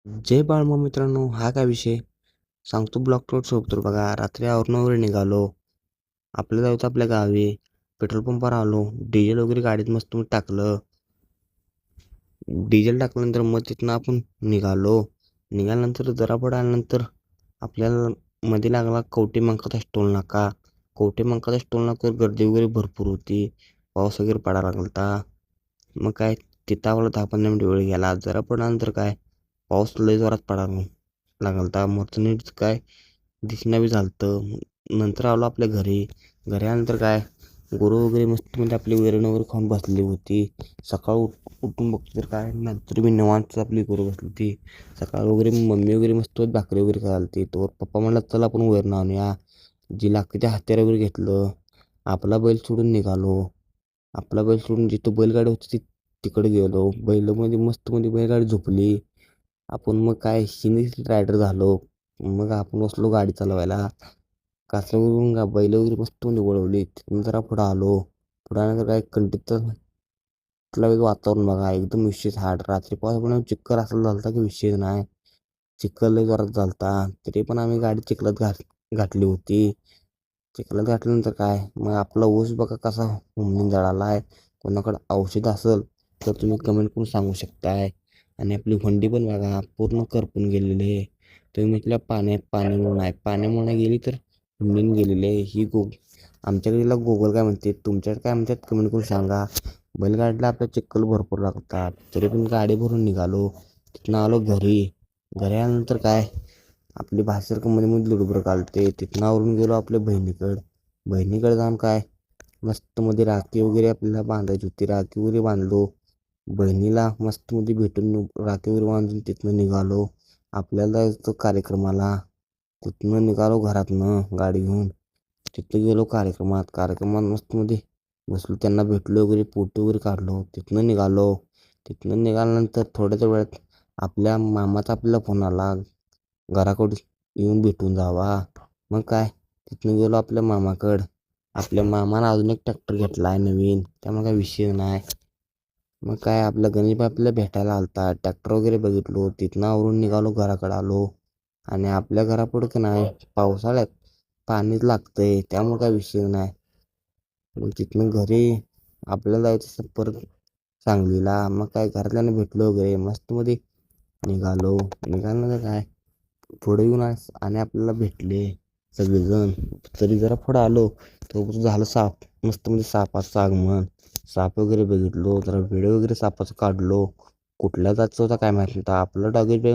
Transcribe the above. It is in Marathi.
जय बाळमा मित्रांनो, हा काय विषय सांगतो. ब्लॉक रोड सोबतो बघा. रात्री आवरणावर निघालो. आपलं जायचं आपल्या गावी. पेट्रोल पंपावर आलो. डिझेल वगैरे गाडीत मस्त मग टाकलं. डिझेल टाकल्यानंतर मग तिथनं आपण निघालो. निघाल्यानंतर जरा पुढे आल्यानंतर आपल्याला मध्ये लागला कवठे महांकाळचा टोल नाका. कवठे महांकाळच्या टोल नाक्यावर गर्दी वगैरे भरपूर होती. पाऊस वगैरे पडायला लागलता. मग काय तिथं आपला 10-15 मिनिट वेळ गेला. जरा पुढे आल्यानंतर काय पाऊस लय जोरात पडायला लागलता. मोठं नीट काय दिसणं बी झालतं. नंतर आलो आपल्या घरी. घरी आल्यानंतर काय गुरु वगैरे मस्त म्हणजे आपली वैरण वगैरे खाऊन बसली होती. सकाळ उठून बघतो तर काय नंतर मी निवांत आपली गुरु बसली होती. सकाळ वगैरे मम्मी वगैरे मस्त भाकरी वगैरे घालते. तर पप्पा म्हणला चला आपण वैरण आणूया. जी लागते ते हत्यार वगैरे घेतलं. आपला बैल सोडून निघालो. आपला बैल सोडून जिथं बैलगाडी होती तिकडे गेलो. बैलमध्ये मस्त मध्ये बैलगाडी झोपली. आपण मग काय सिनियर रायडर झालो. मग आपण बसलो गाडी चालवायला. कासरवरून बैल वगैरे मस्त मध्ये वळवली. तिथून जरा पुढं आलो. पुढं आल्यानंतर काय कंटिन्यू तिथला वेग वातावरण बघा एकदम विशेष हार्ड. रात्री पाऊस चिक्कल असं झालता की विषय नाही. चिखल लय जोरात झालता. तरी पण आम्ही गाडी चिखलात घातली होती. चिखलात घातल्यानंतर काय मग आपला ऊस बघा कसा हुमणून जळाला आहे. कोणाकडे औषध असेल तर तुम्ही कमेंट करून सांगू शकताय. आणि आपली होंडी पण बघा पूर्ण करपून गेलेली आहे. तुम्ही म्हटलं पाण्यामुळे नाही, पाण्यामुळे गेली तर हुमणून गेलेली आहे ही आमच्याकडे गुगल काय म्हणते, तुमच्याकडे काय म्हणतात कमेंट करून सांगा. बैलगाडीला आपल्या चिखल भरपूर लागतात. तरी पण गाडी भरून निघालो. तिथनं आलो घरी. घरी आल्यानंतर काय आपली भाषेर मध्ये मध्ये लुडबुड काढते. तिथनं आवरून गेलो आपल्या बहिणीकडे जाऊन काय मस्त मध्ये राखी वगैरे आपल्याला बांधायची होती. राखी वगैरे बांधलो. बहिणीला मस्त मध्ये भेटून राखी वगैरे बांधून तिथनं निघालो आपल्याला जायचं कार्यक्रमाला. तिथनं निघालो घरातनं गाडी घेऊन. तिथं गेलो कार्यक्रमात मस्त मध्ये बसलो. त्यांना भेटलो वगैरे फोटो वगैरे काढलो. तिथनं निघालो. तिथनं निघाल्यानंतर थोड्याच वेळात आपल्या मामाचा आपल्याला फोन आला घराकडे येऊन भेटून जावा. मग काय तिथनं गेलो आपल्या मामाकडं. आपल्या मामानं अजून एक ट्रॅक्टर घेतला आहे नवीन. त्यामुळे काय विषय नाही. मग काय आपला गणेश आपल्याला भेटायला आलता. ट्रॅक्टर वगैरे बघितलो. तिथनं आवरून निघालो घराकडे आलो. आणि आपल्या घरापुढं की नाही पावसाळ्यात पाणीच लागतंय. त्यामुळे काय विषय नाही. मग तिथनं घरी आपल्याला जायचं परत सांगलीला. मग काय घरातल्यानं भेटलो वगैरे मस्त मध्ये निघाल्यानंतर काय पुढे येऊन आणि आपल्याला भेटले सगळेजण. तरी जरा पुढं आलो तो झालं साप मस्त मध्ये सापाचं आगमन. साप वगैरे बघितलो. जरा व्हिडिओ वगैरे सापाचं काढलो. कुठल्या जातचं होता काय माहिती नव्हता. आपलं डागेज